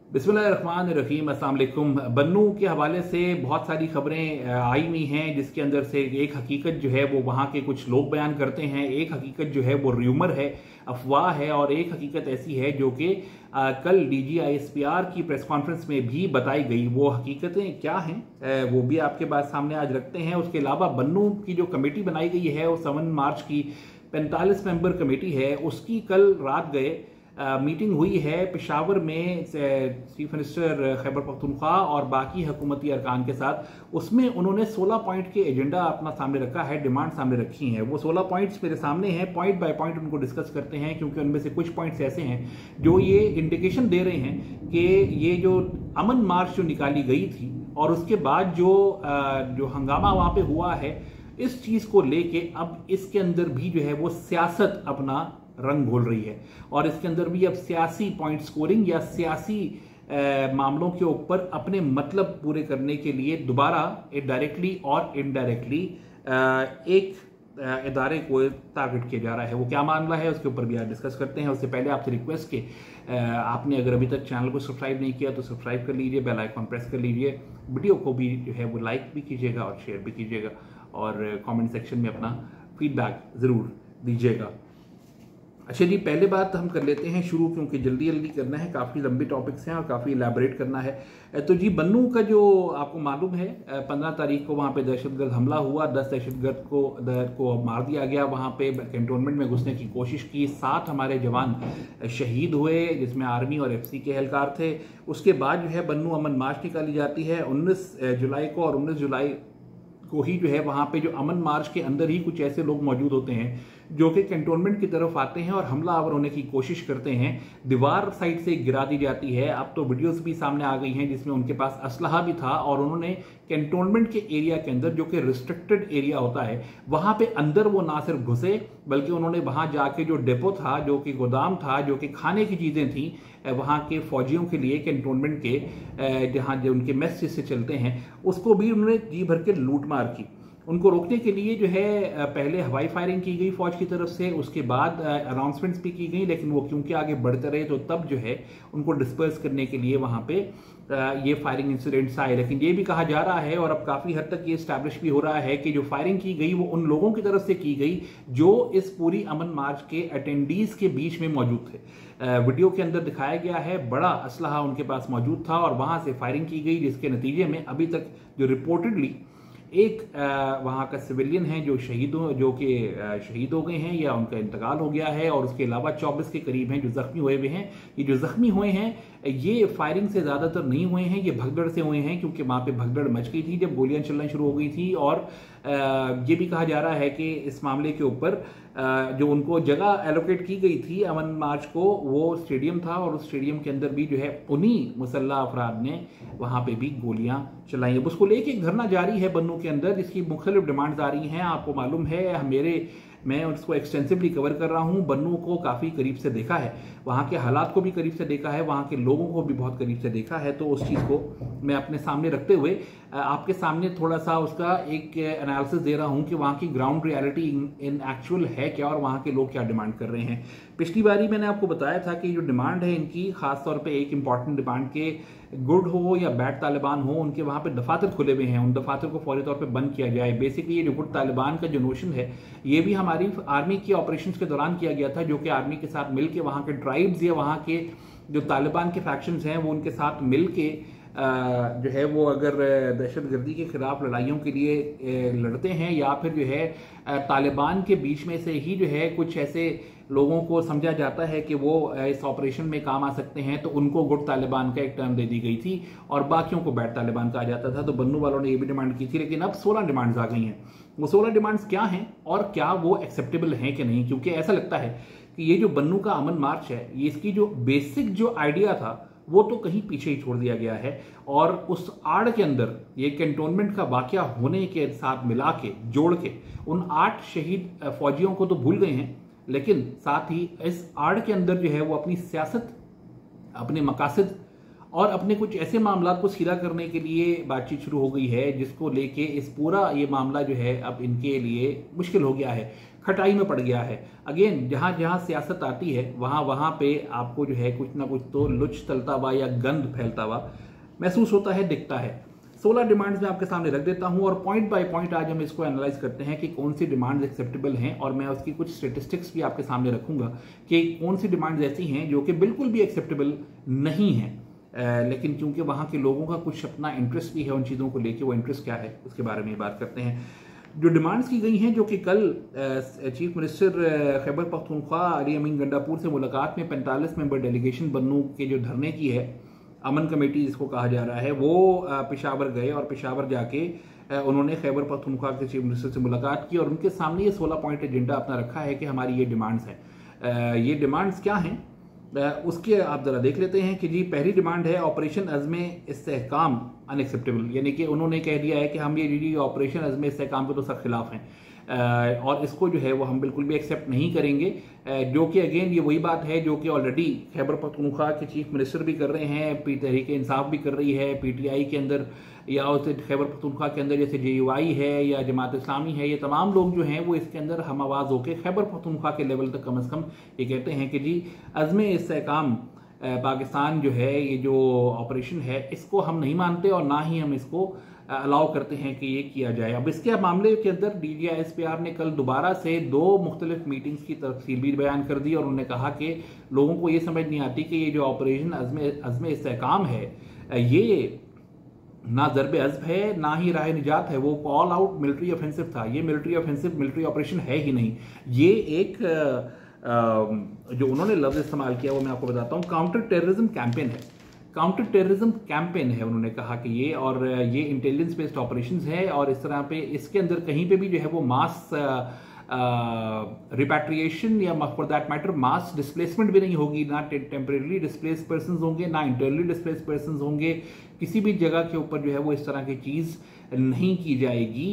बिस्मिल्लाहिर्रहमानिर्रहीम, अस्सलाम वालेकुम। बन्नू के हवाले से बहुत सारी खबरें आई हुई हैं, जिसके अंदर से एक हकीकत जो है वो वहाँ के कुछ लोग बयान करते हैं, एक हकीकत जो है वो र्यूमर है, अफवाह है, और एक हकीकत ऐसी है जो कि कल DGISPR की प्रेस कॉन्फ्रेंस में भी बताई गई। वो हकीकतें क्या हैं वो भी आपके पास सामने आज रखते हैं। उसके अलावा बन्नू की जो कमेटी बनाई गई है वो 7 मार्च की 45 मेंबर कमेटी है, उसकी कल रात गए मीटिंग हुई है पेशावर में चीफ मिनिस्टर खैबर पख्तूनख्वा और बाकी हुकूमती अरकान के साथ। उसमें उन्होंने 16 पॉइंट के एजेंडा अपना सामने रखा है, डिमांड सामने रखी हैं। वो 16 पॉइंट्स मेरे सामने हैं, पॉइंट बाय पॉइंट उनको डिस्कस करते हैं, क्योंकि उनमें से कुछ पॉइंट्स ऐसे हैं जो ये इंडिकेशन दे रहे हैं कि ये जो अमन मार्च जो निकाली गई थी और उसके बाद जो हंगामा वहाँ पे हुआ है, इस चीज़ को लेके अब इसके अंदर भी जो है वो सियासत अपना रंग घोल रही है, और इसके अंदर भी अब सियासी पॉइंट स्कोरिंग या सियासी मामलों के ऊपर अपने मतलब पूरे करने के लिए दोबारा डायरेक्टली और इनडायरेक्टली एक इदारे को टारगेट किया जा रहा है। वो क्या मामला है उसके ऊपर भी आज डिस्कस करते हैं। उससे पहले आपसे रिक्वेस्ट के आपने अगर अभी तक चैनल को सब्सक्राइब नहीं किया तो सब्सक्राइब कर लीजिए, बेल आइकन प्रेस कर लीजिए, वीडियो को भी जो है वो लाइक भी कीजिएगा और शेयर भी कीजिएगा, और कमेंट सेक्शन में अपना फीडबैक ज़रूर दीजिएगा। अच्छा जी, पहले बात हम कर लेते हैं शुरू, क्योंकि जल्दी जल्दी करना है, काफ़ी लंबे टॉपिक्स हैं और काफ़ी इलेबोरेट करना है। तो जी, बन्नू का जो आपको मालूम है 15 तारीख को वहाँ पे दहशतगर्द हमला हुआ, 10 दहशतगर्द को मार दिया गया, वहाँ पे कैंटोनमेंट में घुसने की कोशिश की, 7 हमारे जवान शहीद हुए, जिसमें आर्मी और FC के एहलकार थे। उसके बाद जो है बन्नू अमन मार्च निकाली जाती है 19 जुलाई को, और 19 जुलाई को ही जो है वहाँ पे जो अमन मार्च के अंदर ही कुछ ऐसे लोग मौजूद होते हैं जो कि कैंटोनमेंट की तरफ आते हैं और हमलावर होने की कोशिश करते हैं। दीवार साइड से गिरा दी जाती है। अब तो वीडियोस भी सामने आ गई हैं जिसमें उनके पास असलहा भी था, और उन्होंने कैंटोनमेंट के एरिया के अंदर, जो कि रिस्ट्रिक्टेड एरिया होता है, वहां पे अंदर वो ना सिर्फ घुसे बल्कि उन्होंने वहां जाके जो डेपो था, जो कि गोदाम था, जो कि खाने की चीजें थी वहां के फौजियों के लिए, कैंटोनमेंट के जहां जो उनके मेस से चलते हैं, उसको भी उन्होंने जी भर के लूट मार की। उनको रोकने के लिए जो है पहले हवाई फायरिंग की गई फौज की तरफ से, उसके बाद अनाउंसमेंट्स भी की गई, लेकिन वो क्योंकि आगे बढ़ते रहे तो तब जो है उनको डिस्पर्स करने के लिए वहां पे ये फायरिंग इंसिडेंट्स आए। लेकिन ये भी कहा जा रहा है और अब काफी हद तक ये स्टैब्लिश भी हो रहा है कि जो फायरिंग की गई वो उन लोगों की तरफ से की गई जो इस पूरी अमन मार्च के अटेंडीज के बीच में मौजूद थे। वीडियो के अंदर दिखाया गया है बड़ा असलहा उनके पास मौजूद था और वहां से फायरिंग की गई, जिसके नतीजे में अभी तक जो रिपोर्टेडली एक वहाँ का सिविलियन है जो शहीद हो गए हैं या उनका इंतकाल हो गया है, और उसके अलावा 24 के करीब हैं जो जख्मी हुए हुए हैं। ये जो जख्मी हुए हैं ये फायरिंग से ज़्यादातर नहीं हुए हैं, ये भगदड़ से हुए हैं, क्योंकि वहाँ पे भगदड़ मच गई थी जब गोलियां चलना शुरू हो गई थी। और ये भी कहा जा रहा है कि इस मामले के ऊपर जो उनको जगह एलोकेट की गई थी अमन मार्च को, वो स्टेडियम था, और उस स्टेडियम के अंदर भी जो है उन्हीं मुसल्ला अफराद ने वहाँ पे भी गोलियां चलाई। अब उसको लेके एक धरना जारी है बन्नू के अंदर, जिसकी मुख्तलिफ डिमांड्स आ रही हैं। आपको मालूम है मैं उसको एक्सटेंसिवली कवर कर रहा हूं, बन्नू को काफ़ी करीब से देखा है, वहाँ के हालात को भी करीब से देखा है, वहाँ के लोगों को भी बहुत करीब से देखा है। तो उस चीज़ को मैं अपने सामने रखते हुए आपके सामने थोड़ा सा उसका एक एनालिसिस दे रहा हूँ कि वहाँ की ग्राउंड रियलिटी इन एक्चुअल है क्या और वहाँ के लोग क्या डिमांड कर रहे हैं। पिछली बारी मैंने आपको बताया था कि जो डिमांड है इनकी, खासतौर पर एक इंपॉर्टेंट डिमांड के गुड हो या बैड तालिबान हो, उनके वहाँ पे दफातर खुले हुए हैं, उन दफातर को फौरी तौर पे बंद किया जाए। बेसिकली ये जो गुड तालिबान का जो नोशन है ये भी हमारी आर्मी के ऑपरेशंस के दौरान किया गया था, जो कि आर्मी के साथ मिलके वहाँ के ट्राइब्स या वहाँ के जो तालिबान के फैक्शंस हैं वो उनके साथ मिलके जो है वो अगर दहशतगर्दी के खिलाफ लड़ाइयों के लिए लड़ते हैं, या फिर जो है तालिबान के बीच में से ही जो है कुछ ऐसे लोगों को समझा जाता है कि वो इस ऑपरेशन में काम आ सकते हैं, तो उनको गुड तालिबान का एक टर्म दे दी गई थी और बाकियों को बैड तालिबान कहा जाता था। तो बन्नू वालों ने ये भी डिमांड की थी, लेकिन अब 16 डिमांड्स आ गई हैं। वो 16 डिमांड्स क्या हैं और क्या वो एक्सेप्टेबल हैं कि नहीं, क्योंकि ऐसा लगता है कि ये जो बन्नू का अमन मार्च है, ये इसकी जो बेसिक जो आइडिया था वो तो कहीं पीछे ही छोड़ दिया गया है, और उस आड़ के अंदर ये कैंटोनमेंट का वाकया होने के साथ मिला के जोड़ के उन 8 शहीद फौजियों को तो भूल गए हैं, लेकिन साथ ही इस आड़ के अंदर जो है वो अपनी सियासत, अपने मकासद और अपने कुछ ऐसे मामला को सीधा करने के लिए बातचीत शुरू हो गई है, जिसको लेके इस पूरा ये मामला जो है अब इनके लिए मुश्किल हो गया है, खटाई में पड़ गया है। अगेन जहां जहां सियासत आती है वहां वहां पे आपको जो है कुछ ना कुछ तो लुच तलता हुआ या गंद फैलता हुआ महसूस होता है, दिखता है। 16 डिमांड्स मैं आपके सामने रख देता हूं और पॉइंट बाय पॉइंट आज हम इसको एनालाइज करते हैं कि कौन सी डिमांड्स एक्सेप्टेबल हैं, और मैं उसकी कुछ स्टेटिस्टिक्स भी आपके सामने रखूंगा कि कौन सी डिमांड्स ऐसी हैं जो कि बिल्कुल भी एक्सेप्टेबल नहीं है, लेकिन क्योंकि वहां के लोगों का कुछ अपना इंटरेस्ट भी है उन चीज़ों को लेके, वो इंटरेस्ट क्या है उसके बारे में बात करते हैं। जो डिमांड्स की गई हैं, जो कि कल चीफ मिनिस्टर खैबर पख्तूनख्वा अली अमीन गंडापुर से मुलाकात में 45 मेंबर डेलीगेशन बन्नू के जो धरने की है, अमन कमेटी जिसको कहा जा रहा है, वो पेशावर गए और पेशावर जाके उन्होंने खैबर पख्तूनख्वा के चीफ मिनिस्टर से मुलाकात की और उनके सामने ये 16 पॉइंट एजेंडा अपना रखा है कि हमारी ये डिमांड्स हैं। ये डिमांड्स क्या हैं उसके आप जरा देख लेते हैं कि जी पहली डिमांड है ऑपरेशन अज़्म इस्तेहकाम अनएक्सेप्टेबल, यानी कि उन्होंने कह दिया है कि हम ये ऑपरेशन अज़्म इस्तेहकाम के तो सख्त खिलाफ हैं और इसको जो है वो हम बिल्कुल भी एक्सेप्ट नहीं करेंगे, जो कि अगेन ये वही बात है जो कि ऑलरेडी खैबर पख्तूनख्वा के चीफ मिनिस्टर भी कर रहे हैं, तहरीक इंसाफ भी कर रही है, पीटीआई के अंदर या उस खैबर पख्तूनख्वा के अंदर जैसे जेयूआई है या जमात इस्लामी है, ये तमाम लोग जो हैं वो इसके अंदर हम आवाज़ होकर खैबर पख्तूनख्वा के लेवल तक कम से कम ये कहते हैं कि जी अज़्म इस्तेहकाम पाकिस्तान जो है, ये जो ऑपरेशन है इसको हम नहीं मानते और ना ही हम इसको अलाउ करते हैं कि ये किया जाए। अब इसके मामले के अंदर DGISPR ने कल दोबारा से 2 मुख्तलिफ मीटिंग्स की तफसील भी बयान कर दी और उन्होंने कहा कि लोगों को ये समझ नहीं आती कि ये जो ऑपरेशन अज़्म इस्तेहकाम है ये ना ज़रब अज़्ब है ना ही राह निजात है, वो ऑल आउट मिलिट्री ऑफेंसिव था। ये मिलिट्री ऑपरेशन है ही नहीं, ये एक जो उन्होंने लफ्ज़ इस्तेमाल किया वो मैं आपको बताता हूँ, काउंटर टेररिज्म कैंपेन है। काउंटर टेररिज्म कैंपेन है उन्होंने कहा कि ये, और ये इंटेलिजेंस बेस्ड ऑपरेशंस है और इस तरह पे इसके अंदर कहीं पे भी जो है वो मास रिपैट्रिएशन या for that matter mass displacement भी नहीं होगी, ना टेम्परेरी डिस्प्लेस पर्सन होंगे ना इंटरनली डिस्प्लेस पर्सन होंगे, किसी भी जगह के ऊपर जो है वो इस तरह की चीज़ नहीं की जाएगी।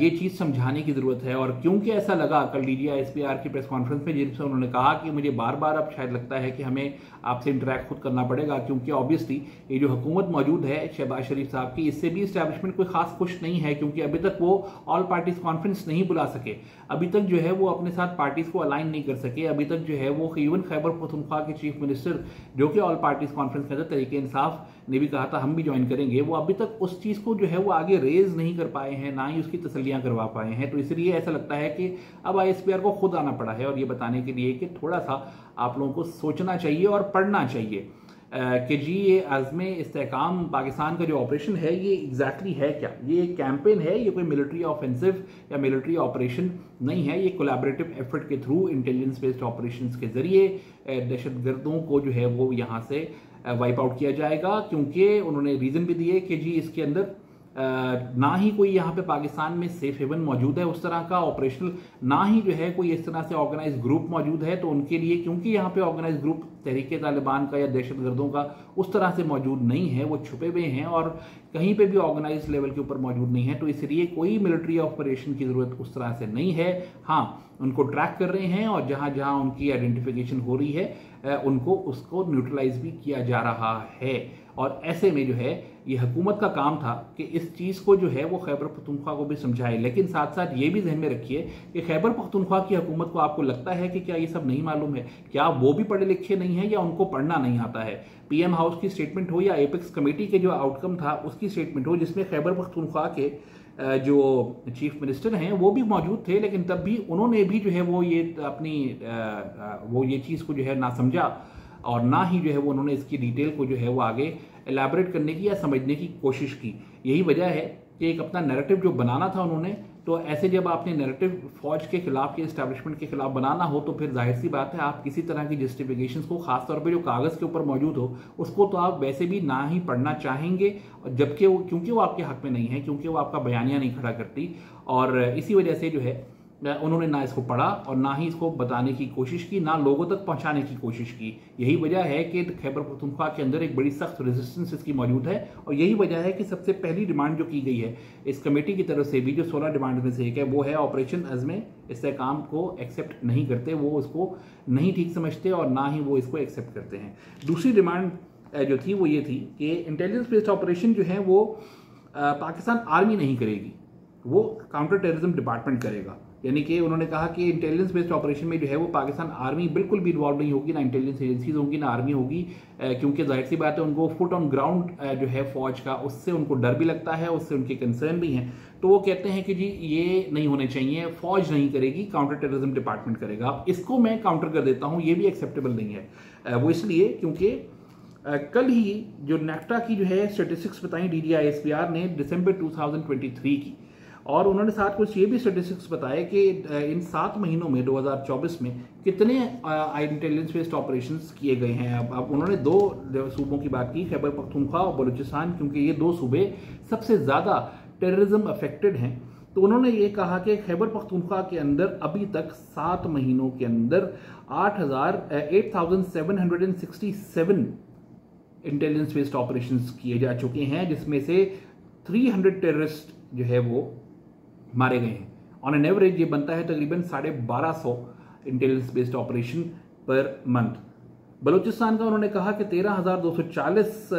ये चीज़ समझाने की ज़रूरत है। और क्योंकि ऐसा लगा कल DGISPR की प्रेस कॉन्फ्रेंस में, जिसमें उन्होंने कहा कि मुझे बार बार अब शायद लगता है कि हमें आपसे इंटरेक्ट खुद करना पड़ेगा, क्योंकि ऑब्वियसली ये जो हुकूमत मौजूद है शहबाज शरीफ साहब की, इससे भी इस्टेब्लिशमेंट कोई खास खुश नहीं है, क्योंकि अभी तक वो ऑल पार्टीज कॉन्फ्रेंस नहीं बुला सके, अभी तक जो है वो अपने साथ पार्टीज को अलाइन नहीं कर सके, अभी तक जो है वो इवन खैबर पख्तूनख्वा के चीफ मिनिस्टर जो कि ऑल पार्टीज कॉन्फ्रेंस के अंदर तहरीक इंसाफ ने भी कहा था हम भी ज्वाइन करेंगे, वो अभी तक उस चीज़ को जो है वो आगे रेज नहीं कर पाए हैं, ना ही उसकी तसल्लियां करवा पाए हैं। तो इसलिए ऐसा लगता है कि अब ISPR को खुद आना पड़ा है और ये बताने के लिए कि थोड़ा सा आप लोगों को सोचना चाहिए और पढ़ना चाहिए कि जी ये अज़्म इस्तेहकाम पाकिस्तान का जो ऑपरेशन है ये एग्जैक्टली है क्या। ये एक कैंपेन है, ये कोई मिलिट्री ऑफेंसिव या मिलिट्री ऑपरेशन नहीं है, ये कोलैबोरेटिव एफर्ट के थ्रू इंटेलिजेंस बेस्ड ऑपरेशंस के जरिए दहशतगर्दों को जो है वो यहाँ से वाइप आउट किया जाएगा। क्योंकि उन्होंने रीज़न भी दिए कि जी इसके अंदर ना ही कोई यहाँ पे पाकिस्तान में सेफ हेवन मौजूद है उस तरह का ऑपरेशनल, ना ही जो है कोई इस तरह से ऑर्गेनाइज ग्रुप मौजूद है, तो उनके लिए क्योंकि यहाँ पे ऑर्गेनाइज ग्रुप तहरीक तालिबान का या दहशतगर्दों का उस तरह से मौजूद नहीं है, वो छुपे हुए हैं और कहीं पे भी ऑर्गेनाइज लेवल के ऊपर मौजूद नहीं है, तो इसलिए कोई मिलिट्री ऑपरेशन की ज़रूरत उस तरह से नहीं है। हाँ, उनको ट्रैक कर रहे हैं और जहाँ जहाँ उनकी आइडेंटिफिकेशन हो रही है उनको उसको न्यूट्रलाइज भी किया जा रहा है। और ऐसे में जो है ये हुकूमत का काम था कि इस चीज़ को जो है वो खैबर पख्तूनख्वा को भी समझाए, लेकिन साथ साथ ये भी ध्यान में रखिए कि खैबर पख्तूनख्वा की हुकूमत को आपको लगता है कि क्या ये सब नहीं मालूम है, क्या वो भी पढ़े लिखे नहीं है या उनको पढ़ना नहीं आता है। PM हाउस की स्टेटमेंट हो या एपेक्स कमेटी के जो आउटकम था उसकी स्टेटमेंट हो, जिसमें खैबर पख्तूनख्वा के जो चीफ मिनिस्टर हैं वो भी मौजूद थे, लेकिन तब भी उन्होंने भी जो है वो ये अपनी वो ये चीज़ को जो है ना समझा और ना ही जो है वो उन्होंने इसकी डिटेल को जो है वो आगे एलैबोरेट करने की या समझने की कोशिश की। यही वजह है कि एक अपना नैरेटिव जो बनाना था उन्होंने, तो ऐसे जब आपने नैरेटिव फौज के खिलाफ या इस्टेब्लिशमेंट के खिलाफ बनाना हो तो फिर जाहिर सी बात है आप किसी तरह की जस्टिफिकेशन को खासतौर पे जो कागज़ के ऊपर मौजूद हो उसको तो आप वैसे भी ना ही पढ़ना चाहेंगे, जबकि वो क्योंकि वो आपके हक में नहीं है, क्योंकि वो आपका बयानिया नहीं खड़ा करती, और इसी वजह से जो है उन्होंने ना इसको पढ़ा और ना ही इसको बताने की कोशिश की, ना लोगों तक पहुंचाने की कोशिश की। यही वजह है कि खैबर पख्तूनख्वा के अंदर एक बड़ी सख्त रेजिस्टेंस इसकी मौजूद है और यही वजह है कि सबसे पहली डिमांड जो की गई है इस कमेटी की तरफ से भी, जो 16 डिमांड में से एक है, वो है ऑपरेशन अज़्म इस्तेहकाम को एक्सेप्ट नहीं करते, वो उसको नहीं ठीक समझते और ना ही वो इसको एक्सेप्ट करते हैं। दूसरी डिमांड जो थी वो ये थी कि इंटेलिजेंस बेस्ड ऑपरेशन जो है वो पाकिस्तान आर्मी नहीं करेगी, वो काउंटर टेररिज्म डिपार्टमेंट करेगा। यानी कि उन्होंने कहा कि इंटेलिजेंस बेस्ड ऑपरेशन में जो है वो पाकिस्तान आर्मी बिल्कुल भी इन्वॉल्व नहीं होगी, ना इंटेलिजेंस एजेंसीज होंगी ना आर्मी होगी, क्योंकि जाहिर सी बात है उनको फुट ऑन ग्राउंड जो है फौज का, उससे उनको डर भी लगता है, उससे उनके कंसर्न भी हैं। तो वो कहते हैं कि जी ये नहीं होने चाहिए, फौज नहीं करेगी, काउंटर टेररिज्म डिपार्टमेंट करेगा। अब इसको मैं काउंटर कर देता हूँ, ये भी एक्सेप्टेबल नहीं है। वो इसलिए क्योंकि कल ही जो नेक्टा की जो है स्टेटिस्टिक्स बताई DGISPR ने दिसंबर 2023 की, और उन्होंने साथ कुछ ये भी स्टेटिस्टिक्स बताए कि इन 7 महीनों में 2024 में कितने इंटेलिजेंस बेस्ड ऑपरेशंस किए गए हैं। अब उन्होंने 2 सूबों की बात की, खैबर पख्तूनख्वा और बलूचिस्तान, क्योंकि ये 2 सूबे सबसे ज़्यादा टेररिज्म अफेक्टेड हैं। तो उन्होंने ये कहा कि खैबर पख्तूनख्वा के अंदर अभी तक 7 महीनों के अंदर 8,767 इंटेलिजेंस बेस्ड ऑपरेशंस किए जा चुके हैं, जिसमें से 300 टेररिस्ट जो है वो मारे गए हैं। ऑन एन एवरेज ये बनता है तकरीबन 1250 intelligence based operation per month. Balochistan का उन्होंने कहा कि 13,240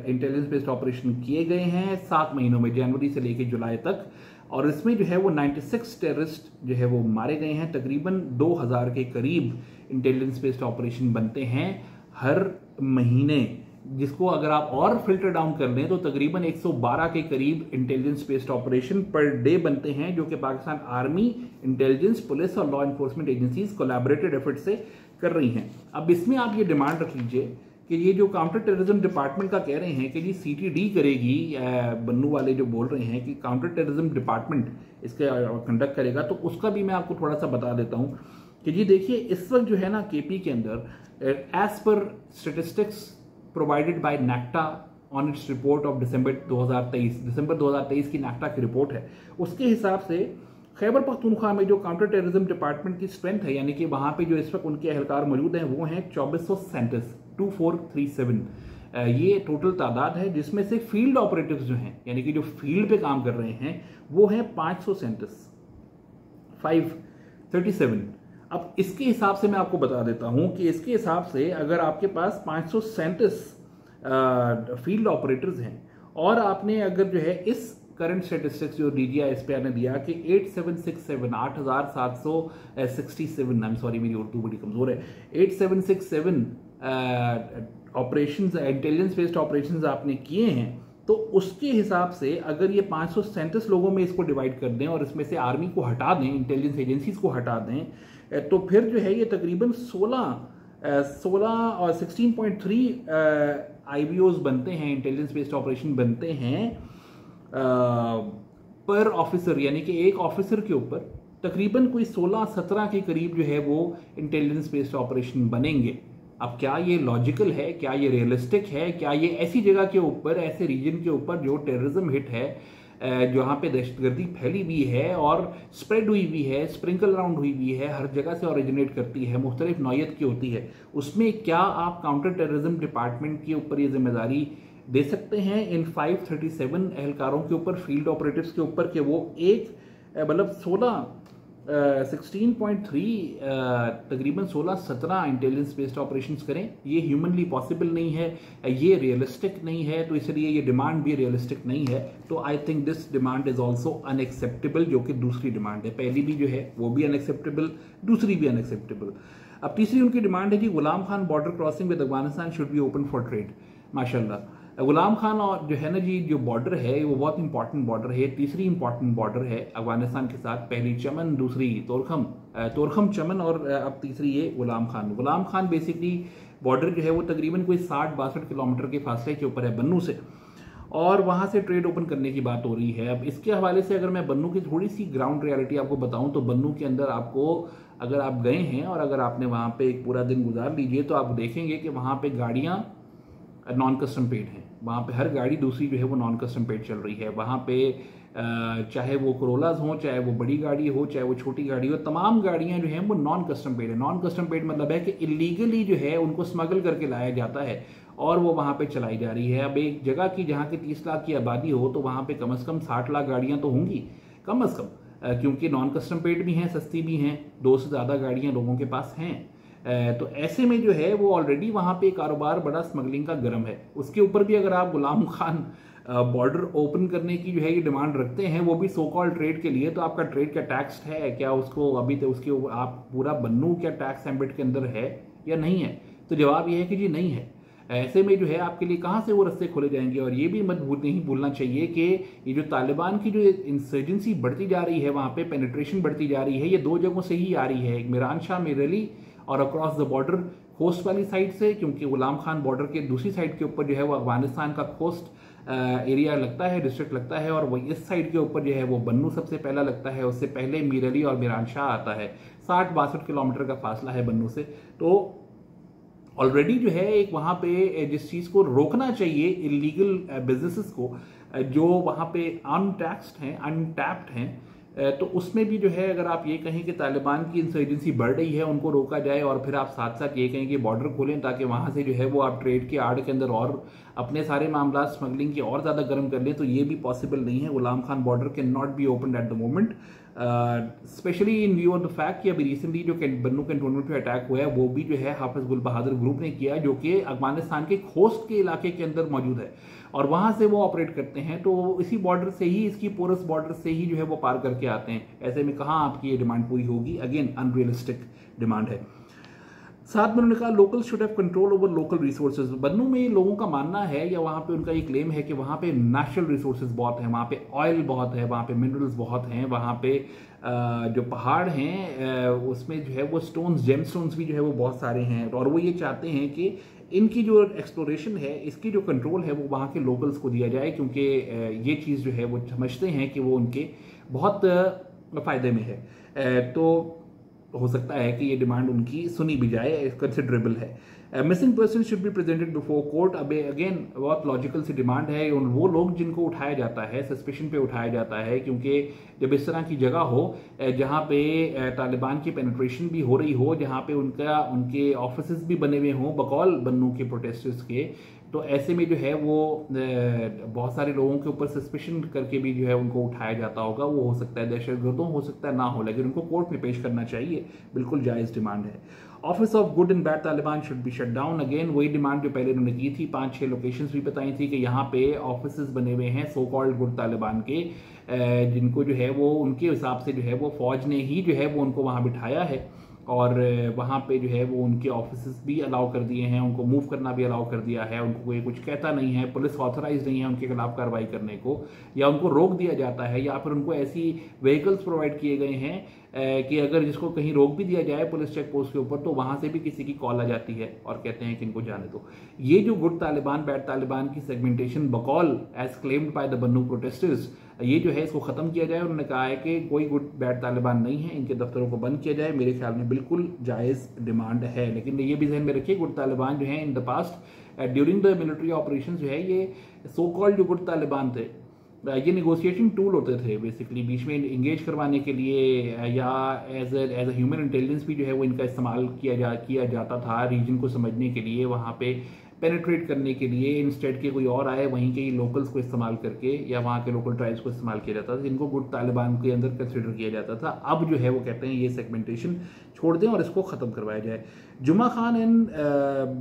इंटेलिजेंस बेस्ड ऑपरेशन किए गए हैं 7 महीनों में, जनवरी से लेकर जुलाई तक, और इसमें जो है वो 96 टेररिस्ट जो है वो मारे गए हैं। तकरीबन 2000 के करीब इंटेलिजेंस बेस्ड ऑपरेशन बनते हैं हर महीने, जिसको अगर आप और फिल्टर डाउन कर लें तो तकरीबन 112 के करीब intelligence based operation per day बनते हैं, जो कि पाकिस्तान आर्मी, इंटेलिजेंस, पुलिस और law enforcement agencies collaborated effort से कर रही हैं। अब इसमें आप ये डिमांड रख लीजिए कि ये जो काउंटर टेररिज्म डिपार्टमेंट का कह रहे हैं कि जी CTD करेगी, बन्नू वाले जो बोल रहे हैं कि काउंटर टेररिज्म डिपार्टमेंट इसके कंडक्ट करेगा, तो उसका भी मैं आपको थोड़ा सा बता देता हूँ कि जी देखिए इस वक्त जो है ना KP के अंदर as per statistics provided by NACTA on its report of December 2023 की नेक्टा की रिपोर्ट है, उसके हिसाब से खैबर पख्तूनख्वा में जो काउंटर टेररिज्म डिपार्टमेंट की स्ट्रेंथ है, यानी कि वहां पे जो इस वक्त उनके एहलकार मौजूद हैं, वो हैं 2437 ये टोटल तादाद है, जिसमें से फील्ड ऑपरेटिव्स जो हैं, यानी कि जो फील्ड पे काम कर रहे हैं, वो हैं 537। अब इसके हिसाब से मैं आपको बता देता हूं कि इसके हिसाब से अगर आपके पास 537 फील्ड ऑपरेटर्स हैं और आपने अगर जो है इस करंट स्टेटिस्टिक्स जो DGISPR ने दिया कि 8767 I'm सॉरी मेरी उर्दू बड़ी कमजोर है, 8767 ऑपरेशंस, इंटेलिजेंस बेस्ड ऑपरेशंस आपने किए हैं, तो उसके हिसाब से अगर ये 537 लोगों में इसको डिवाइड कर दें और इसमें से आर्मी को हटा दें, इंटेलिजेंस एजेंसीज को हटा दें, तो फिर जो है ये तकरीबन 16 और 16.3 IBOs बनते हैं, इंटेलिजेंस बेस्ड ऑपरेशन बनते हैं पर ऑफिसर, यानी कि एक ऑफिसर के ऊपर तकरीबन कोई 16-17 के करीब जो है वो इंटेलिजेंस बेस्ड ऑपरेशन बनेंगे। अब क्या ये लॉजिकल है, क्या ये रियलिस्टिक है, क्या ये ऐसी जगह के ऊपर, ऐसे रीजन के ऊपर जो टेररिज्म हिट है, जहाँ पे दहशतगर्दी फैली हुई है और स्प्रेड हुई हुई है, स्प्रिंकल राउंड हुई हुई है, हर जगह से ओरिजिनेट करती है, मुख्तलिफ नौयत की होती है, उसमें क्या आप काउंटर टेररिज्म डिपार्टमेंट के ऊपर ये जिम्मेदारी दे सकते हैं इन 537 एहलकारों के ऊपर, फील्ड ऑपरेटिव्स के ऊपर, कि वो एक मतलब 16.3 तकरीबन 16-17 इंटेलिजेंस बेस्ड ऑपरेशंस करें? ये ह्यूमनली पॉसिबल नहीं है, ये रियलिस्टिक नहीं है, तो इसलिए ये डिमांड भी रियलिस्टिक नहीं है। तो I think this demand is also unacceptable, जो कि दूसरी डिमांड है। पहली भी जो है वो भी अनएक्सेप्टेबल, दूसरी भी अनएक्सेप्टेबल। अब तीसरी उनकी डिमांड है जी Ghulam Khan border crossing with Afghanistan should be open for trade. माशाल्लाह, गुलाम खान और जो है ना जी जो बॉर्डर है वो बहुत इंपॉर्टेंट बॉर्डर है, तीसरी इंपॉर्टेंट बॉर्डर है अफगानिस्तान के साथ। पहली चमन, दूसरी तोरखम चमन और अब तीसरी ये गुलाम खान बेसिकली बॉर्डर जो है वो तकरीबन कोई 60-62 किलोमीटर के फासले के ऊपर है बन्नू से, और वहां से ट्रेड ओपन करने की बात हो रही है। अब इसके हवाले से अगर मैं बन्नू की थोड़ी सी ग्राउंड रियलिटी आपको बताऊं तो बन्नू के अंदर आपको, अगर आप गए हैं और अगर आपने वहां पे एक पूरा दिन गुजार लीजिए तो आप देखेंगे कि वहां पे गाड़ियां नॉन कस्टम पेड हैं। वहाँ पे हर गाड़ी दूसरी जो है वो नॉन कस्टम पेड चल रही है। वहाँ पे चाहे वो कोरोलाज हो, चाहे वो बड़ी गाड़ी हो, चाहे वो छोटी गाड़ी हो, तमाम गाड़ियाँ जो हैं वो नॉन कस्टम पेड है। नॉन कस्टम पेड मतलब है कि इलीगली जो है उनको स्मगल करके लाया जाता है और वो वहाँ पे चलाई जा रही है। अब एक जगह की जहाँ की 30 लाख की आबादी हो तो वहाँ पे कम से कम 60 लाख गाड़ियाँ तो होंगी कम, क्योंकि नॉन कस्टम पेड भी हैं, सस्ती भी हैं, 2 से ज़्यादा गाड़ियाँ लोगों के पास हैं। तो ऐसे में जो है वो ऑलरेडी वहाँ पे कारोबार बड़ा स्मगलिंग का गर्म है। उसके ऊपर भी अगर आप गुलाम खान बॉर्डर ओपन करने की जो है ये डिमांड रखते हैं, वो भी सो कॉल ट्रेड के लिए, तो आपका ट्रेड क्या टैक्स है क्या? उसको अभी तो उसके आप पूरा बन्नू क्या टैक्स एम्बेड के अंदर है या नहीं है? तो जवाब ये है कि जी नहीं है। ऐसे में जो है आपके लिए कहाँ से वो रास्ते खोले जाएंगे? और ये भी नहीं भूलना चाहिए कि ये जो तालिबान की जो इंसर्जेंसी बढ़ती जा रही है, वहाँ पे पेनिट्रेशन बढ़ती जा रही है, ये दो जगहों से ही आ रही है, एक मिरान शाह मेरली और अक्रॉस द बॉर्डर कोस्ट वाली साइड से, क्योंकि गुलाम खान बॉर्डर के दूसरी साइड के ऊपर जो है वो अफगानिस्तान का कोस्ट एरिया लगता है, डिस्ट्रिक्ट लगता है, और वही इस साइड के ऊपर जो है वो बन्नू सबसे पहला लगता है, उससे पहले मीरली और मिरान शाह आता है। 60-62 किलोमीटर का फासला है बन्नू से। तो ऑलरेडी जो है एक वहाँ पे जिस चीज़ को रोकना चाहिए, इलीगल बिजनेसेस को जो वहाँ पे अनटैक्सड हैं, अनटैप्ड हैं, तो उसमें भी जो है अगर आप ये कहें कि तालिबान की इंसर्जेंसी बढ़ रही है, उनको रोका जाए, और फिर आप साथ साथ ये कहें कि बॉर्डर खोलें ताकि वहाँ से जो है वो आप ट्रेड की आड़ के अंदर और अपने सारे मामला स्मगलिंग के और ज़्यादा गर्म कर लें, तो ये भी पॉसिबल नहीं है। Ghulam Khan border can not be open at the moment, specially in view of the fact कि अभी रिसेंटली जो बन्नू कैंटोनमेंट पे अटैक हुआ है वो भी जो है हाफिज गुल बहादुर ग्रुप ने किया, जो कि अफगानिस्तान के खोस्ट के इलाके के अंदर मौजूद है, और वहां से वो ऑपरेट करते हैं। तो इसी बॉर्डर से ही, इसकी पोरस बॉर्डर से ही जो है वो पार करके आते हैं। ऐसे में कहाँ आपकी ये डिमांड पूरी होगी? अगेन अनरियलिस्टिक डिमांड है। साथ में उन्होंने कहा local should have control over local resources. Bannu में लोगों का मानना है, या वहाँ पे उनका ये क्लेम है कि वहाँ पे नेचुरल रिसोर्सेज बहुत हैं, वहाँ पे ऑयल बहुत है, वहाँ पे मिनरल्स बहुत हैं, वहाँ पे जो पहाड़ हैं उसमें जो है वो स्टोन्स, जेम स्टोन्स भी जो है वो बहुत सारे हैं, और वो ये चाहते हैं कि इनकी जो एक्सप्लोरेशन है, इसकी जो कंट्रोल है वो वहाँ के लोकल्स को दिया जाए, क्योंकि ये चीज़ जो है वो समझते हैं कि वो उनके बहुत फ़ायदे में है। तो हो सकता है कि ये डिमांड उनकी सुनी भी जाए, कंसिडरेबल है। Missing person should be presented before court. अब अगेन बहुत लॉजिकल सी डिमांड है। वो लोग जिनको उठाया जाता है, सस्पेशन पे उठाया जाता है, क्योंकि जब इस तरह की जगह हो जहाँ पे तालिबान की पेनिट्रेशन भी हो रही हो, जहाँ पे उनके ऑफिस भी बने हुए हों बकौल बन्नू के प्रोटेस्टर्स के, तो ऐसे में जो है वो बहुत सारे लोगों के ऊपर सस्पेशन करके भी जो है उनको उठाया जाता होगा। वो हो सकता है दहशतगर्दों, हो सकता है ना हो, लेकिन उनको कोर्ट में पेश करना चाहिए, बिल्कुल जायज़ डिमांड है। Office of good and bad Taliban should be shut down. Again वही डिमांड जो पहले उन्होंने की थी, 5-6 लोकेशंस भी बताई थी कि यहाँ पे ऑफिस बने हुए हैं सो कॉल्ड गुड तालिबान के, जिनको जो है वो उनके हिसाब से जो है वो फौज ने ही जो है वो उनको वहाँ बिठाया है, और वहाँ पे जो है वो उनके ऑफिस भी अलाउ कर दिए हैं, उनको मूव करना भी अलाउ कर दिया है, उनको कोई कुछ कहता नहीं है, पुलिस ऑथराइज नहीं है उनके खिलाफ कार्रवाई करने को, या उनको रोक दिया जाता है, या फिर उनको ऐसी व्हीकल्स प्रोवाइड किए गए हैं कि अगर जिसको कहीं रोक भी दिया जाए पुलिस चेक पोस्ट के ऊपर, तो वहाँ से भी किसी की कॉल आ जाती है और कहते हैं कि इनको जाने दो। ये जो गुड तालिबान बैड तालिबान की सेगमेंटेशन बकौल as claimed by the Bannu protesters, ये जो है इसको खत्म किया जाए। उन्होंने कहा है कि कोई गुड बैड तालिबान नहीं है, इनके दफ्तरों को बंद किया जाए। मेरे ख्याल में बिल्कुल जायज़ डिमांड है, लेकिन ये भी ध्यान में रखिए गुड तालिबान जो है in the past during the military operation जो है, ये सो कॉल्ड जो गुड तालिबान थे, ये निगोशिएशन टूल होते थे बेसिकली, बीच में इंगेज करवाने के लिए, या एज अ ह्यूमन इंटेलिजेंस भी जो है वो इनका इस्तेमाल किया जाता था रीजन को समझने के लिए, वहाँ पे पेनिट्रेट करने के लिए। इंस्टेड के कोई और आए वहीं के ही लोकल्स को इस्तेमाल करके, या वहाँ के लोकल ट्राइब्स को इस्तेमाल किया जाता था, जिनको गुड तालिबान के अंदर कंसिडर किया जाता था। अब जो है वो कहते हैं ये सेगमेंटेशन छोड़ दें और इसको ख़त्म करवाया जाए। Juma Khan and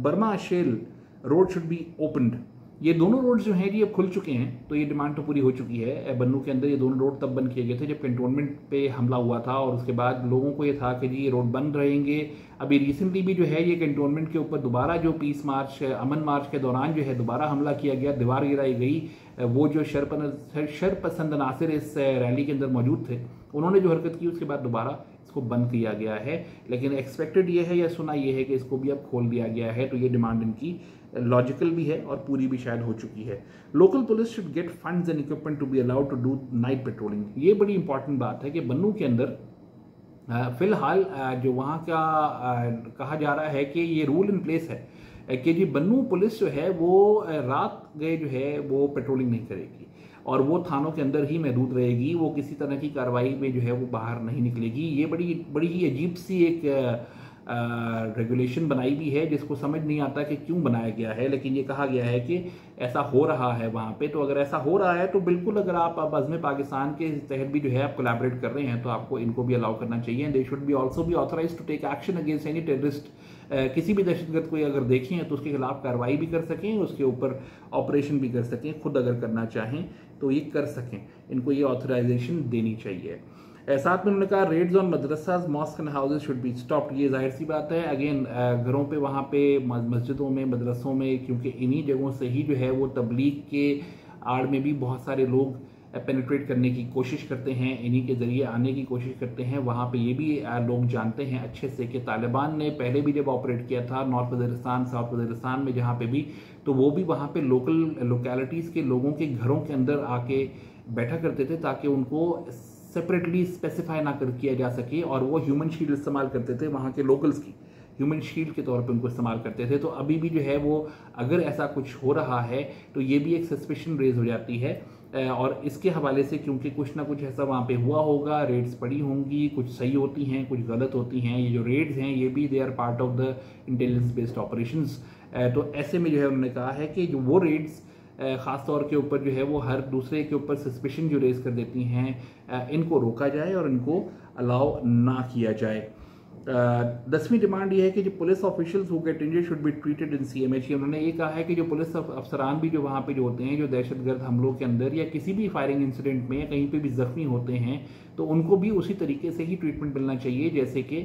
Burma Shell road should be opened. ये दोनों रोड जो हैं जी अब खुल चुके हैं, तो ये डिमांड तो पूरी हो चुकी है। बन्नू के अंदर ये दोनों रोड तब बंद किए गए थे जब कैंटोनमेंट पे हमला हुआ था, और उसके बाद लोगों को ये था कि जी ये रोड बंद रहेंगे। अभी रिसेंटली भी जो है ये कैंटोनमेंट के ऊपर दोबारा जो पीस मार्च, अमन मार्च के दौरान जो है दोबारा हमला किया गया, दीवार गिराई गई। वो जो शरपसंद नासिर इस रैली के अंदर मौजूद थे, उन्होंने जो हरकत की उसके बाद दोबारा इसको बंद किया गया है। लेकिन एक्सपेक्टेड ये है या सुना ये है कि इसको भी अब खोल दिया गया है, तो ये डिमांड इनकी लॉजिकल भी है और पूरी भी शायद हो चुकी है। Local police should get funds and equipment to be allowed to do night patrolling. ये बड़ी इंपॉर्टेंट बात है कि बन्नू के अंदर फिलहाल जो वहाँ का कहा जा रहा है कि ये रूल इन प्लेस है कि जी बन्नू पुलिस जो है वो रात गए जो है वो पेट्रोलिंग नहीं करेगी, और वो थानों के अंदर ही महदूद रहेगी, वो किसी तरह की कार्रवाई में जो है वो बाहर नहीं निकलेगी। ये बड़ी ही अजीब सी एक रेगुलेशन बनाई भी है, जिसको समझ नहीं आता कि क्यों बनाया गया है, लेकिन ये कहा गया है कि ऐसा हो रहा है वहाँ पे। तो अगर ऐसा हो रहा है तो बिल्कुल, अगर आप अज़्म पाकिस्तान के तहत भी जो है आप कोलैबोरेट कर रहे हैं, तो आपको इनको भी अलाउ करना चाहिए। They should be also be authorise to take action against any terrorist किसी भी दहशतगर्द को अगर देखें तो उसके खिलाफ कार्रवाई भी कर सकें, उसके ऊपर ऑपरेशन भी कर सकें, खुद अगर करना चाहें तो ये कर सकें। इनको ये ऑथराइजेशन देनी चाहिए। साथ में उन्होंने कहा raids on madrasas mosque and houses should be stopped. ये जाहिर सी बात है, अगेन घरों पे, वहाँ पे मस्जिदों में, मदरसों में, क्योंकि इन्हीं जगहों से ही जो है वो तबलीग के आड़ में भी बहुत सारे लोग पेनिट्रेट करने की कोशिश करते हैं, इन्हीं के ज़रिए आने की कोशिश करते हैं। वहाँ पे ये भी लोग जानते हैं अच्छे से कि तालिबान ने पहले भी जब ऑपरेट किया था नॉर्थ वज़ीरिस्तान, साउथ वज़ीरिस्तान में, जहाँ पे भी, तो वो भी वहाँ पे लोकेलिटीज़ के लोगों के घरों के अंदर आके बैठा करते थे ताकि उनको सेपरेटली स्पेसिफाई ना कर किया जा सके, और वो ह्यूमन शील्ड इस्तेमाल करते थे, वहाँ के लोकल्स की ह्यूमन शील्ड के तौर पे उनको इस्तेमाल करते थे। तो अभी भी जो है वो अगर ऐसा कुछ हो रहा है तो ये भी एक सस्पेशन रेज हो जाती है, और इसके हवाले से क्योंकि कुछ ना कुछ ऐसा वहाँ पे हुआ होगा, रेड्स पड़ी होंगी, कुछ सही होती हैं, कुछ गलत होती हैं। ये जो रेड्स हैं ये भी they are part of the intelligence based operations. तो ऐसे में जो है उन्होंने कहा है कि जो वो रेड्स ख़ास तौर के ऊपर जो है वो हर दूसरे के ऊपर सस्पेशन जो रेज कर देती हैं, इनको रोका जाए और इनको अलाउ ना किया जाए। 10वीं डिमांड ये है कि जो police officials who get injured should be treated in CMH। उन्होंने ये कहा है कि जो पुलिस अफसरान भी जो वहाँ पे जो होते हैं, जो दहशतगर्द हमलों के अंदर या किसी भी फायरिंग इंसिडेंट में कहीं पे भी जख्मी होते हैं, तो उनको भी उसी तरीके से ही ट्रीटमेंट मिलना चाहिए जैसे कि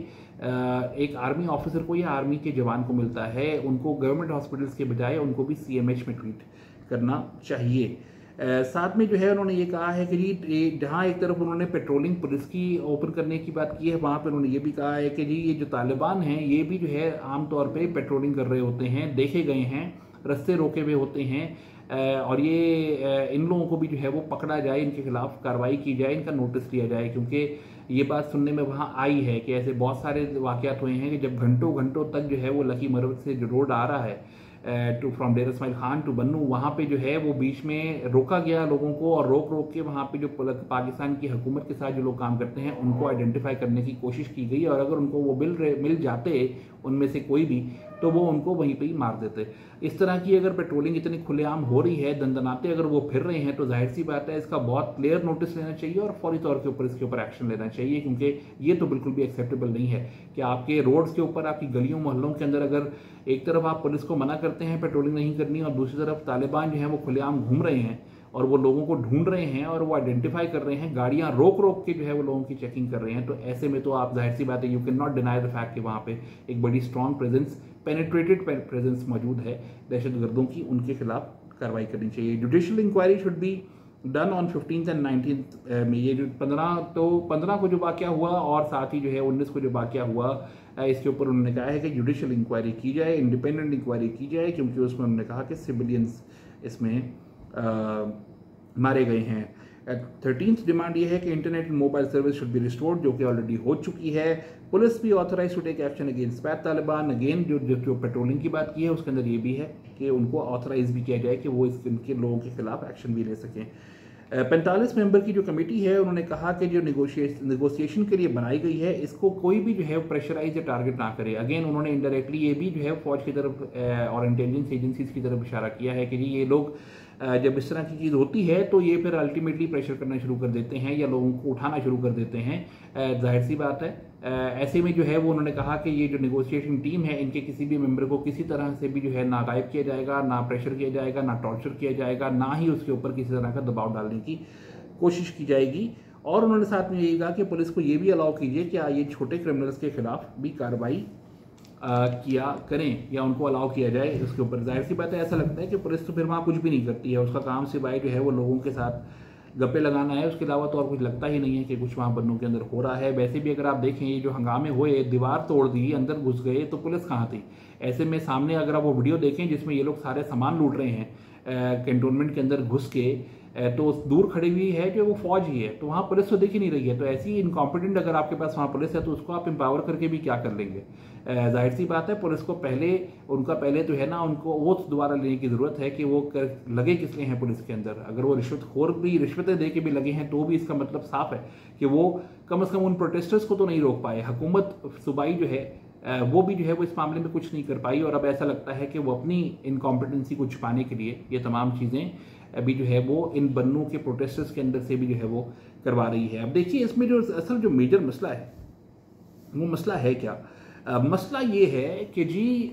एक आर्मी ऑफिसर को या आर्मी के जवान को मिलता है। उनको गवर्नमेंट हॉस्पिटल्स के बजाय उनको भी CMH में ट्रीट करना चाहिए। साथ में जो है उन्होंने ये कहा है कि जी जहाँ एक तरफ उन्होंने पेट्रोलिंग पुलिस की ओपन करने की बात की है, वहाँ पर उन्होंने ये भी कहा है कि जी ये जो तालिबान हैं ये भी जो है आमतौर पे पेट्रोलिंग कर रहे होते हैं, देखे गए हैं, रास्ते रोके हुए होते हैं, और ये इन लोगों को भी जो है वो पकड़ा जाए, इनके खिलाफ कार्रवाई की जाए, इनका नोटिस लिया जाए। क्योंकि ये बात सुनने में वहाँ आई है कि ऐसे बहुत सारे वाक़यात हुए हैं कि जब घंटों घंटों तक जो है वो लकी मरवत से जो रोड आ रहा है फ्रॉम डेर इस्माइल खान टू बन्नू, वहाँ पे जो है वो बीच में रोका गया लोगों को, और रोक रोक के वहाँ पे जो पाकिस्तान की हुकूमत के साथ जो लोग काम करते हैं उनको आइडेंटिफाई करने की कोशिश की गई, और अगर उनको वो मिल जाते उनमें से कोई भी, तो वो उनको वहीं पे ही मार देते। इस तरह की अगर पेट्रोलिंग इतनी खुलेआम हो रही है, दंदनाते अगर वो फिर रहे हैं, तो जाहिर सी बात है इसका बहुत क्लियर नोटिस लेना चाहिए और फौरी तौर के ऊपर इसके ऊपर एक्शन लेना चाहिए। क्योंकि ये तो बिल्कुल भी एक्सेप्टेबल नहीं है कि आपके रोड्स के ऊपर, आपकी गलियों मोहल्लों के अंदर अगर एक तरफ आप पुलिस को मना करते हैं पेट्रोलिंग नहीं करनी, और दूसरी तरफ तालिबान जो है वो खुलेआम घूम रहे हैं और वो लोगों को ढूंढ रहे हैं और वो आइडेंटिफाई कर रहे हैं, गाड़ियां रोक रोक के जो है वो लोगों की चेकिंग कर रहे हैं, तो ऐसे में तो आप जाहिर सी बात है, you can not deny the fact कि वहाँ पे एक बड़ी स्ट्रॉन्ग प्रेजेंस, पेनिट्रेटेड प्रेजेंस मौजूद है दहशतगर्दों की, उनके खिलाफ कार्रवाई करनी चाहिए। Judicial inquiry should be done on 15th and 19th में। ये जो 15 को जो वाक़या हुआ और साथ ही जो है 19 को जो वाक़या हुआ, इसके ऊपर उन्होंने कहा है कि जुडिशियल इंक्वायरी की जाए, इंडिपेंडेंट इंक्वायरी की जाए, क्योंकि उसमें उन्होंने कहा कि सिविलियंस इसमें मारे गए हैं। 13th डिमांड ये है कि internet and mobile service should be restored, जो कि ऑलरेडी हो चुकी है। पुलिस भी authorise to take action against पैट तालिबान। अगेन जो पेट्रोलिंग की बात की है उसके अंदर ये भी है कि उनको ऑथराइज भी किया जाए कि वो इनके लोगों के खिलाफ एक्शन भी ले सकें। 45 मेंबर की जो कमेटी है, उन्होंने कहा कि जो नेगोशिएशन के लिए बनाई गई है, इसको कोई भी जो है प्रेशराइज या टारगेट ना करे। अगेन उन्होंने इनडायरेक्टली ये भी जो है फौज की तरफ और इंटेलिजेंस एजेंसीज की तरफ इशारा किया है कि जी ये लोग जब इस तरह की चीज़ होती है तो ये फिर अल्टीमेटली प्रेशर करना शुरू कर देते हैं या लोगों को उठाना शुरू कर देते हैं। जाहिर सी बात है, ऐसे में जो है वो उन्होंने कहा कि ये जो नेगोशिएशन टीम है, इनके किसी भी मेंबर को किसी तरह से भी जो है ना गायब किया जाएगा, ना प्रेशर किया जाएगा, ना टॉर्चर किया जाएगा, ना ही उसके ऊपर किसी तरह का दबाव डालने की कोशिश की जाएगी। और उन्होंने साथ में यही कहा कि पुलिस को ये भी अलाउ कीजिए कि ये छोटे क्रिमिनल्स के खिलाफ भी कार्रवाई किया करें या उनको अलाउ किया जाए उसके ऊपर। जाहिर सी बात है, ऐसा लगता है कि पुलिस तो फिर वहाँ कुछ भी नहीं करती है, उसका काम सिवाय जो है वो लोगों के साथ गप्पे लगाना है, उसके अलावा तो और कुछ लगता ही नहीं है कि कुछ वहाँ बन्नों के अंदर हो रहा है। वैसे भी अगर आप देखें ये जो हंगामे हुए, दीवार तोड़ दी, अंदर घुस गए, तो पुलिस कहाँ थी? ऐसे में सामने अगर आप वो वीडियो देखें जिसमें ये लोग सारे सामान लूट रहे हैं कैंटोनमेंट के अंदर घुस के, तो दूर खड़ी हुई है जो वो फौज ही है, तो वहाँ पुलिस तो दिख ही नहीं रही है। तो ऐसी इनकॉम्पिटेंट अगर आपके पास वहाँ पुलिस है तो उसको आप एम्पावर करके भी क्या कर लेंगे? जाहिर सी बात है, पुलिस को पहले तो है ना, उनको वो दोबारा लेने की ज़रूरत है कि वो लगे किस लिए हैं पुलिस के अंदर। अगर वो रिश्वतखोर भी रिश्वतें दे के भी लगे हैं तो भी इसका मतलब साफ है कि वो कम से कम उन प्रोटेस्टर्स को तो नहीं रोक पाए। हुकूमत सूबाई जो है वो भी जो है वो इस मामले में कुछ नहीं कर पाई, और अब ऐसा लगता है कि वो अपनी इनकॉम्पिटेंसी को छुपाने के लिए ये तमाम चीज़ें अभी जो है वो इन बन्नू के प्रोटेस्टर्स के अंदर से भी जो है वो करवा रही है। अब देखिए इसमें जो असल जो मेजर मसला है वो मसला है क्या? मसला ये है कि जी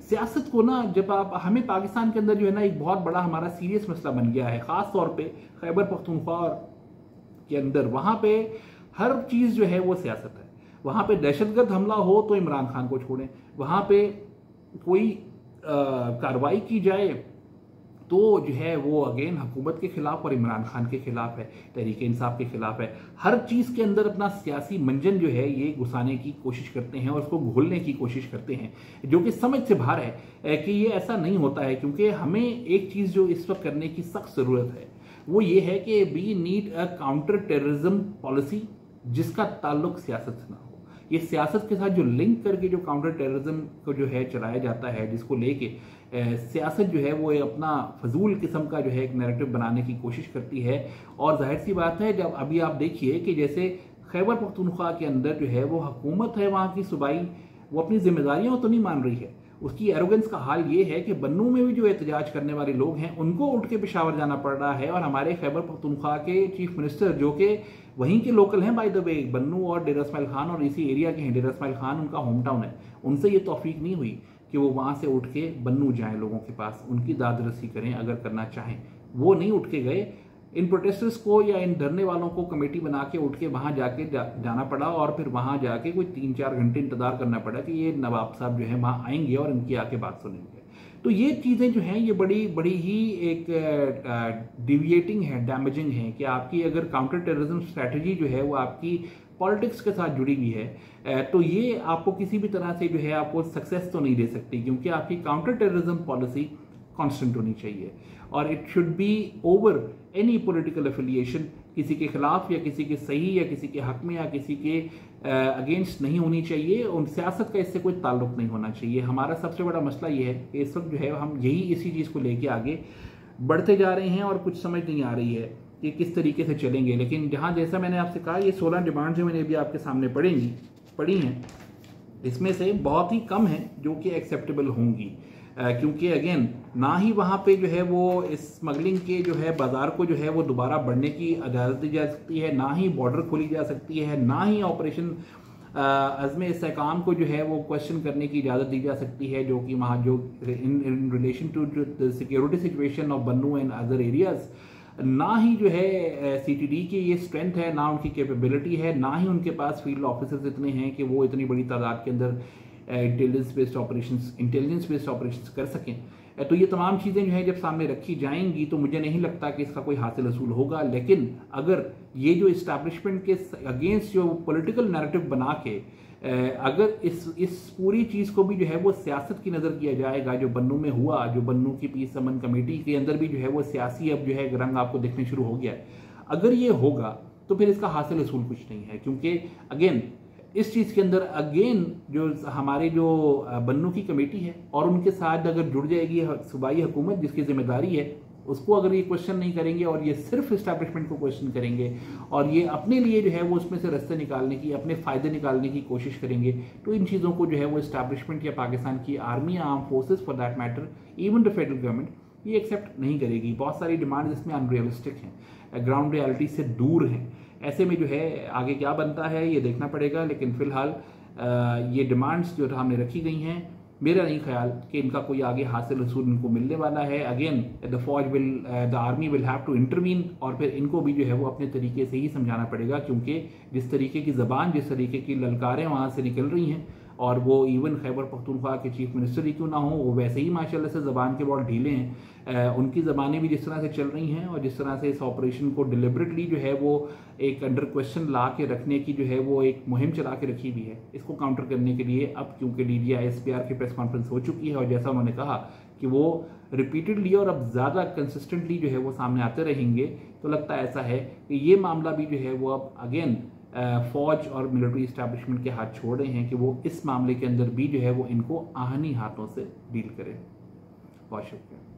सियासत को ना जब आप हमें पाकिस्तान के अंदर जो है ना एक बहुत बड़ा हमारा सीरियस मसला बन गया है, ख़ास तौर पे खैबर पख्तूनख्वा के अंदर। वहाँ पे हर चीज़ जो है वो सियासत है। वहाँ पे दहशतगर्द हमला हो तो इमरान खान को छोड़ें, वहाँ पे कोई कार्रवाई की जाए तो जो है वो अगेन हुकूमत के खिलाफ और इमरान खान के खिलाफ है, तहरीक इंसाफ के खिलाफ है। हर चीज़ के अंदर अपना सियासी मंजन जो है ये घुसाने की कोशिश करते हैं और उसको घोलने की कोशिश करते हैं, जो कि समझ से बाहर है कि ये ऐसा नहीं होता है। क्योंकि हमें एक चीज़ जो इस वक्त करने की सख्त ज़रूरत है वो ये है कि we need a counter terrorism policy जिसका ताल्लुक सियासत से ना हो। ये सियासत के साथ जो लिंक करके जो काउंटर टेररिज्म को जो है चलाया जाता है, जिसको लेके सियासत जो है वो अपना फजूल किस्म का जो है एक नैरेटिव बनाने की कोशिश करती है। और जाहिर सी बात है, जब अभी आप देखिए कि जैसे खैबर पख्तूनख्वा के अंदर जो है वो हुकूमत है वहाँ की सूबाई, वो अपनी जिम्मेदारियाँ तो नहीं मान रही है। उसकी एरोगेंस का हाल ये है कि बन्नू में भी जो एहतजाज करने वाले लोग हैं उनको उठ के पेशावर जाना पड़ रहा है, और हमारे खैबर पख्तूनख्वा के चीफ मिनिस्टर जो कि वहीं के लोकल हैं, बाय द वे, बन्नू और डेरा इस्माइल खान और इसी एरिया के हैं। डेरा इस्माइल खान उनका होम टाउन है, उनसे ये तौफीक नहीं हुई कि वो वहाँ से उठ के बन्नू जाएं लोगों के पास, उनकी दाद रसी करें अगर करना चाहें। वो नहीं उठ के गए। इन प्रोटेस्टर्स को या इन धरने वालों को कमेटी बना के उठ के वहाँ जाके जाना पड़ा, और फिर वहाँ जाके कोई 3-4 घंटे इंतजार करना पड़ा कि ये नवाब साहब जो है वहाँ आएंगे और इनकी आके बात सुनेंगे। तो ये चीज़ें जो हैं ये बड़ी बड़ी ही एक डिविएटिंग है, डैमेजिंग है कि आपकी अगर काउंटर टेररिज्म स्ट्रैटेजी जो है वो आपकी पॉलिटिक्स के साथ जुड़ी हुई है तो ये आपको किसी भी तरह से जो है आपको सक्सेस तो नहीं दे सकती, क्योंकि आपकी काउंटर टेररिज्म पॉलिसी कांस्टेंट होनी चाहिए और it should be over any political affiliation. किसी के खिलाफ या किसी के सही या किसी के हक में या किसी के अगेंस्ट नहीं होनी चाहिए। उन सियासत का इससे कोई ताल्लुक नहीं होना चाहिए। हमारा सबसे बड़ा मसला ये है कि इस वक्त जो है हम यही इसी चीज़ को लेके आगे बढ़ते जा रहे हैं और कुछ समझ नहीं आ रही है कि किस तरीके से चलेंगे। लेकिन जहाँ जैसा मैंने आपसे कहा, ये 16 डिमांड जो मैंने अभी आपके सामने पढ़ी हैं, इसमें से बहुत ही कम हैं जो कि एक्सेप्टेबल होंगी, क्योंकि अगेन ना ही वहाँ पे जो है वो इस स्मगलिंग के जो है बाजार को जो है वो दोबारा बढ़ने की इजाज़त दी जा सकती है, ना ही बॉर्डर खोली जा सकती है, ना ही ऑपरेशन अज़्म इस्तेहकाम को जो है वो क्वेश्चन करने की इजाज़त दी जा सकती है, जो कि वहाँ जो in relation to the security situation of Bannu and other areas, ना ही जो है सीटीडी की ये स्ट्रेंथ है, ना उनकी कैपेबिलिटी है, ना ही उनके पास फील्ड ऑफिसर्स इतने हैं कि वो इतनी बड़ी तादाद के अंदर इंटेलिजेंस बेस्ड ऑपरेशंस कर सकें। तो ये तमाम चीज़ें जो हैं जब सामने रखी जाएंगी तो मुझे नहीं लगता कि इसका कोई हासिल हसूल होगा। लेकिन अगर ये जो इस्टेब्लिशमेंट के अगेंस्ट जो पॉलिटिकल नैरेटिव बना के अगर इस पूरी चीज़ को भी जो है वो सियासत की नज़र किया जाएगा, जो बन्नू में हुआ, जो बन्नू की पीस अमन कमेटी के अंदर भी जो है वो सियासी अब जो है रंग आपको दिखने शुरू हो गया है, अगर ये होगा तो फिर इसका हासिल हसूल कुछ नहीं है। क्योंकि अगेन इस चीज़ के अंदर अगेन जो हमारे जो बन्नू की कमेटी है और उनके साथ अगर जुड़ जाएगी सूबाई हुकूमत जिसकी जिम्मेदारी है, उसको अगर ये क्वेश्चन नहीं करेंगे और ये सिर्फ इस्टेब्लिशमेंट को क्वेश्चन करेंगे और ये अपने लिए जो है वो उसमें से रास्ते निकालने की, अपने फ़ायदे निकालने की कोशिश करेंगे, तो इन चीज़ों को जो है वो इस्टेब्लिशमेंट या पाकिस्तान की आर्मी या arm forces for that matter, even the federal government ये एक्सेप्ट नहीं करेगी। बहुत सारी डिमांड इसमें अनरियलिस्टिक हैं, ग्राउंड रियलिटी से दूर हैं। ऐसे में जो है आगे क्या बनता है ये देखना पड़ेगा। लेकिन फ़िलहाल ये डिमांड्स जो सामने रखी गई हैं, मेरा नहीं ख्याल कि इनका कोई आगे हासिल हसूल इनको मिलने वाला है। Again the army will have to intervene और फिर इनको भी जो है वो अपने तरीके से ही समझाना पड़ेगा, क्योंकि जिस तरीके की ज़बान, जिस तरीके की ललकारें वहाँ से निकल रही हैं, और वो इवन खैबर पख्तूनख्वा के चीफ मिनिस्टर ही क्यों ना हो, वो वैसे ही माशाल्लाह से ज़बान के बहुत ढीले हैं। उनकी ज़बानें भी जिस तरह से चल रही हैं और जिस तरह से इस ऑपरेशन को डिलिबरेटली जो है वो एक अंडर क्वेश्चन ला के रखने की जो है वो एक मुहिम चला के रखी हुई है, इसको काउंटर करने के लिए अब क्योंकि DGI SPR की प्रेस कॉन्फ्रेंस हो चुकी है और जैसा उन्होंने कहा कि वो रिपीटेडली और अब ज़्यादा कंसिस्टेंटली जो है वो सामने आते रहेंगे, तो लगता है ऐसा है कि ये मामला भी जो है वो अब अगेन फौज और मिलिट्री इस्टेब्लिशमेंट के हाथ छोड़ रहे हैं कि वो इस मामले के अंदर भी जो है वो इनको आहनी हाथों से डील करें। बहुत शुक्रिया।